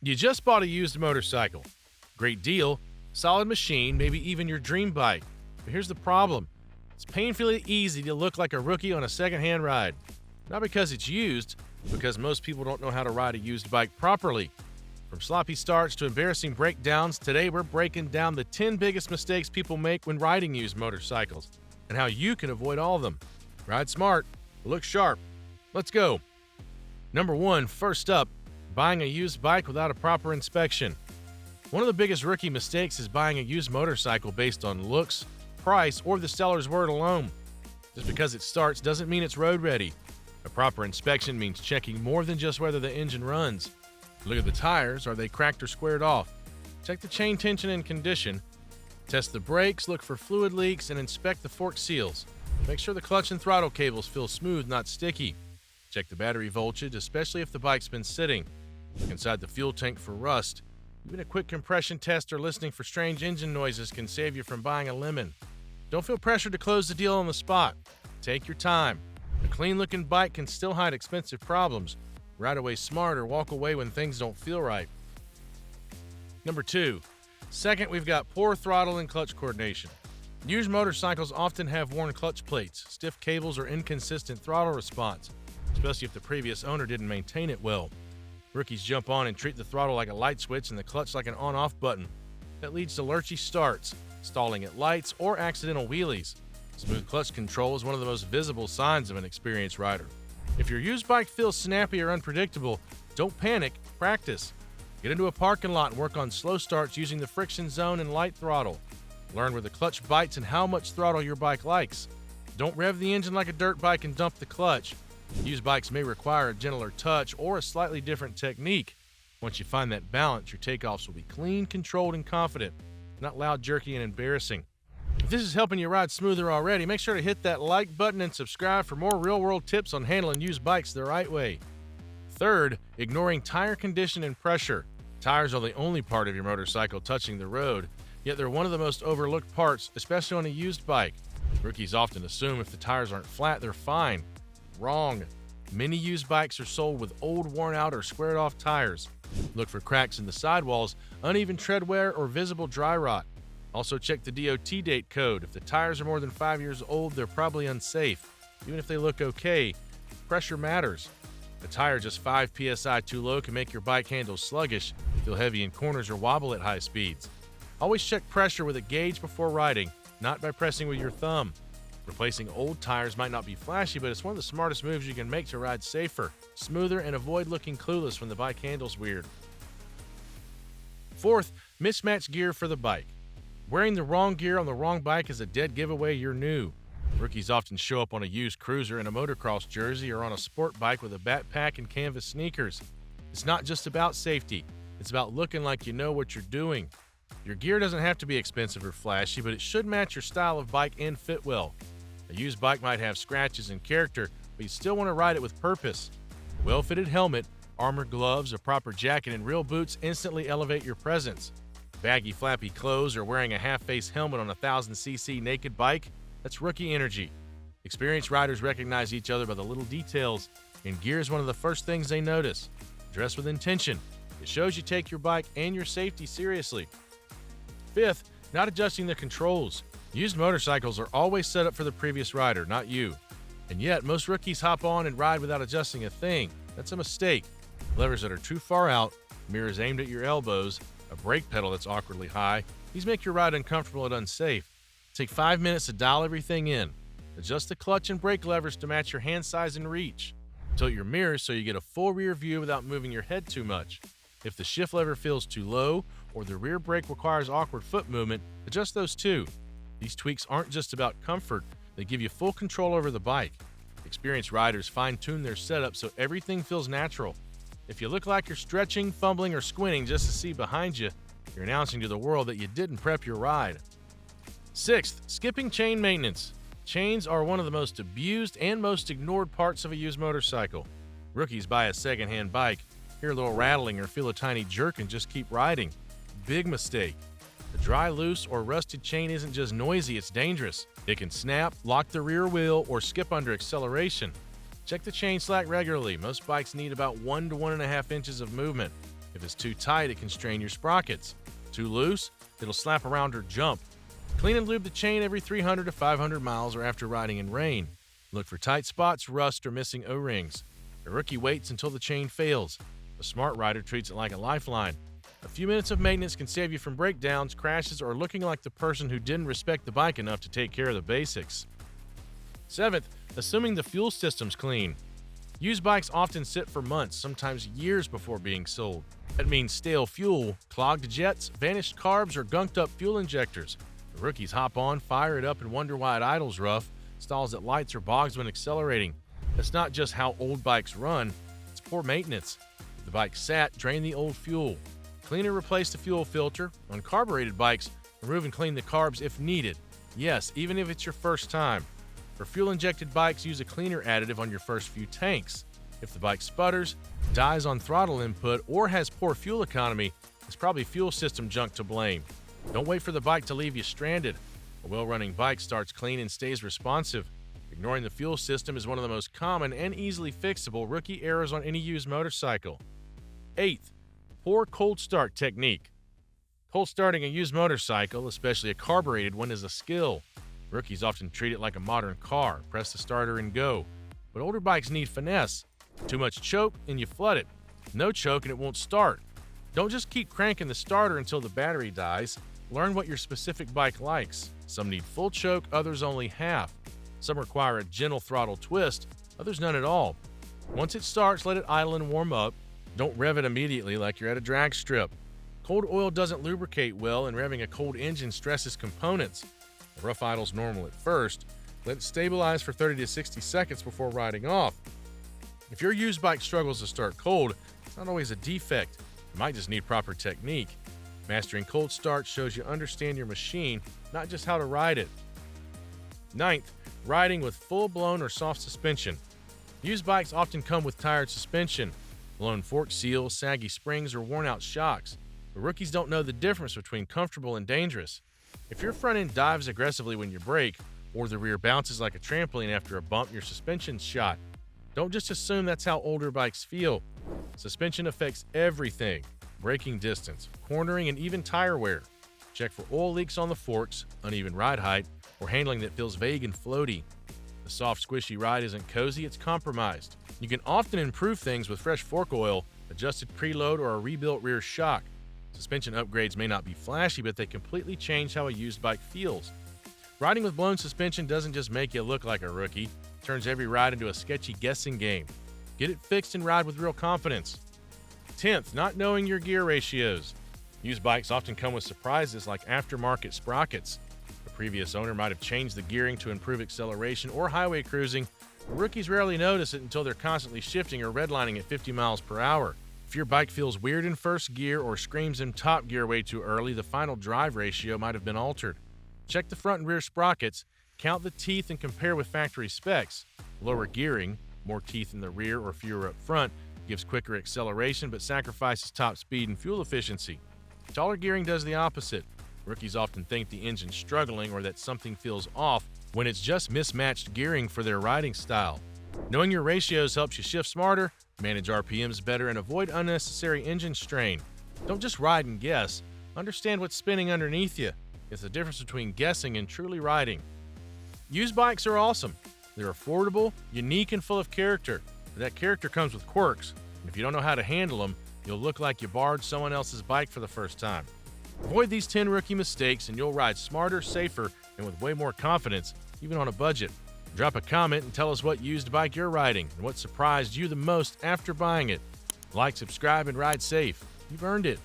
You just bought a used motorcycle. Great deal, solid machine, maybe even your dream bike. But here's the problem: it's painfully easy to look like a rookie on a secondhand ride. Not because it's used, but because most people don't know how to ride a used bike properly. From sloppy starts to embarrassing breakdowns, today we're breaking down the 10 biggest mistakes people make when riding used motorcycles and how you can avoid all of them. Ride smart, look sharp. Let's go. Number one, first up, buying a used bike without a proper inspection. One of the biggest rookie mistakes is buying a used motorcycle based on looks, price, or the seller's word alone. Just because it starts doesn't mean it's road ready. A proper inspection means checking more than just whether the engine runs. Look at the tires, are they cracked or squared off? Check the chain tension and condition. Test the brakes, look for fluid leaks, and inspect the fork seals. Make sure the clutch and throttle cables feel smooth, not sticky. Check the battery voltage, especially if the bike's been sitting. Look inside the fuel tank for rust. Even a quick compression test or listening for strange engine noises can save you from buying a lemon. Don't feel pressured to close the deal on the spot. Take your time. A clean-looking bike can still hide expensive problems. Ride away smart or walk away when things don't feel right. Number two. Second, we've got poor throttle and clutch coordination. Used motorcycles often have worn clutch plates, stiff cables, or inconsistent throttle response, especially if the previous owner didn't maintain it well. Rookies jump on and treat the throttle like a light switch and the clutch like an on-off button. That leads to lurchy starts, stalling at lights, or accidental wheelies. Smooth clutch control is one of the most visible signs of an experienced rider. If your used bike feels snappy or unpredictable, don't panic, practice. Get into a parking lot and work on slow starts using the friction zone and light throttle. Learn where the clutch bites and how much throttle your bike likes. Don't rev the engine like a dirt bike and dump the clutch. Used bikes may require a gentler touch or a slightly different technique. Once you find that balance, your takeoffs will be clean, controlled, and confident, not loud, jerky, and embarrassing. If this is helping you ride smoother already, make sure to hit that like button and subscribe for more real-world tips on handling used bikes the right way. Third, ignoring tire condition and pressure. Tires are the only part of your motorcycle touching the road, yet they're one of the most overlooked parts, especially on a used bike. Rookies often assume if the tires aren't flat, they're fine. Wrong. Many used bikes are sold with old, worn-out, or squared-off tires. Look for cracks in the sidewalls, uneven tread wear, or visible dry rot. Also check the DOT date code. If the tires are more than 5 years old, they're probably unsafe. Even if they look okay, pressure matters. A tire just 5 psi too low can make your bike handle sluggish, feel heavy in corners, or wobble at high speeds. Always check pressure with a gauge before riding, not by pressing with your thumb. Replacing old tires might not be flashy, but it's one of the smartest moves you can make to ride safer, smoother, and avoid looking clueless when the bike handles weird. Fourth, mismatched gear for the bike. Wearing the wrong gear on the wrong bike is a dead giveaway you're new. Rookies often show up on a used cruiser in a motocross jersey or on a sport bike with a backpack and canvas sneakers. It's not just about safety, it's about looking like you know what you're doing. Your gear doesn't have to be expensive or flashy, but it should match your style of bike and fit well. A used bike might have scratches and character, but you still want to ride it with purpose. A well-fitted helmet, armored gloves, a proper jacket, and real boots instantly elevate your presence. Baggy, flappy clothes or wearing a half-face helmet on a 1000cc naked bike, that's rookie energy. Experienced riders recognize each other by the little details, and gear is one of the first things they notice. Dress with intention. It shows you take your bike and your safety seriously. Fifth, not adjusting the controls. Used motorcycles are always set up for the previous rider, not you. And yet, most rookies hop on and ride without adjusting a thing. That's a mistake. Levers that are too far out, mirrors aimed at your elbows, a brake pedal that's awkwardly high, these make your ride uncomfortable and unsafe. Take 5 minutes to dial everything in. Adjust the clutch and brake levers to match your hand size and reach. Tilt your mirrors so you get a full rear view without moving your head too much. If the shift lever feels too low or the rear brake requires awkward foot movement, adjust those too. These tweaks aren't just about comfort, they give you full control over the bike. Experienced riders fine-tune their setup so everything feels natural. If you look like you're stretching, fumbling, or squinting just to see behind you, you're announcing to the world that you didn't prep your ride. Sixth, skipping chain maintenance. Chains are one of the most abused and most ignored parts of a used motorcycle. Rookies buy a secondhand bike, hear a little rattling or feel a tiny jerk and just keep riding. Big mistake. A dry, loose, or rusted chain isn't just noisy, it's dangerous. It can snap, lock the rear wheel, or skip under acceleration. Check the chain slack regularly. Most bikes need about 1 to 1.5 inches of movement. If it's too tight, it can strain your sprockets. Too loose, it'll slap around or jump. Clean and lube the chain every 300 to 500 miles or after riding in rain. Look for tight spots, rust, or missing O-rings. A rookie waits until the chain fails. A smart rider treats it like a lifeline. A few minutes of maintenance can save you from breakdowns, crashes, or looking like the person who didn't respect the bike enough to take care of the basics. 7th, assuming the fuel system's clean. Used bikes often sit for months, sometimes years before being sold. That means stale fuel, clogged jets, vanished carbs, or gunked up fuel injectors. The rookies hop on, fire it up, and wonder why it idles rough, stalls at lights, or bogs when accelerating. That's not just how old bikes run, it's poor maintenance. If the bike sat, drain the old fuel. Clean and replace the fuel filter. On carbureted bikes, remove and clean the carbs if needed. Yes, even if it's your first time. For fuel-injected bikes, use a cleaner additive on your first few tanks. If the bike sputters, dies on throttle input, or has poor fuel economy, it's probably fuel system junk to blame. Don't wait for the bike to leave you stranded. A well-running bike starts clean and stays responsive. Ignoring the fuel system is one of the most common and easily fixable rookie errors on any used motorcycle. 8th, poor cold start technique. Cold starting a used motorcycle, especially a carbureted one, is a skill. Rookies often treat it like a modern car, press the starter and go. But older bikes need finesse. Too much choke and you flood it. No choke and it won't start. Don't just keep cranking the starter until the battery dies. Learn what your specific bike likes. Some need full choke, others only half. Some require a gentle throttle twist, others none at all. Once it starts, let it idle and warm up. Don't rev it immediately like you're at a drag strip. Cold oil doesn't lubricate well, and revving a cold engine stresses components. The rough idle's normal at first. Let it stabilize for 30 to 60 seconds before riding off. If your used bike struggles to start cold, it's not always a defect. You might just need proper technique. Mastering cold start shows you understand your machine, not just how to ride it. 9th, riding with full-blown or soft suspension. Used bikes often come with tired suspension, blown fork seals, saggy springs, or worn-out shocks. But rookies don't know the difference between comfortable and dangerous. If your front end dives aggressively when you brake, or the rear bounces like a trampoline after a bump, your suspension's shot. Don't just assume that's how older bikes feel. Suspension affects everything: braking distance, cornering, and even tire wear. Check for oil leaks on the forks, uneven ride height, or handling that feels vague and floaty. The soft, squishy ride isn't cozy, it's compromised. You can often improve things with fresh fork oil, adjusted preload, or a rebuilt rear shock. Suspension upgrades may not be flashy, but they completely change how a used bike feels. Riding with blown suspension doesn't just make you look like a rookie, it turns every ride into a sketchy guessing game. Get it fixed and ride with real confidence. 10th, not knowing your gear ratios. Used bikes often come with surprises like aftermarket sprockets. The previous owner might have changed the gearing to improve acceleration or highway cruising. Rookies rarely notice it until they're constantly shifting or redlining at 50 miles per hour. If your bike feels weird in first gear or screams in top gear way too early, the final drive ratio might have been altered. Check the front and rear sprockets, count the teeth, and compare with factory specs. Lower gearing, more teeth in the rear or fewer up front, gives quicker acceleration but sacrifices top speed and fuel efficiency. Taller gearing does the opposite. Rookies often think the engine's struggling or that something feels off when it's just mismatched gearing for their riding style. Knowing your ratios helps you shift smarter, manage RPMs better, and avoid unnecessary engine strain. Don't just ride and guess. Understand what's spinning underneath you. It's the difference between guessing and truly riding. Used bikes are awesome. They're affordable, unique, and full of character. But that character comes with quirks, and if you don't know how to handle them, you'll look like you borrowed someone else's bike for the first time. Avoid these 10 rookie mistakes, and you'll ride smarter, safer, and with way more confidence, even on a budget. Drop a comment and tell us what used bike you're riding and what surprised you the most after buying it. Like, subscribe, and ride safe. You've earned it.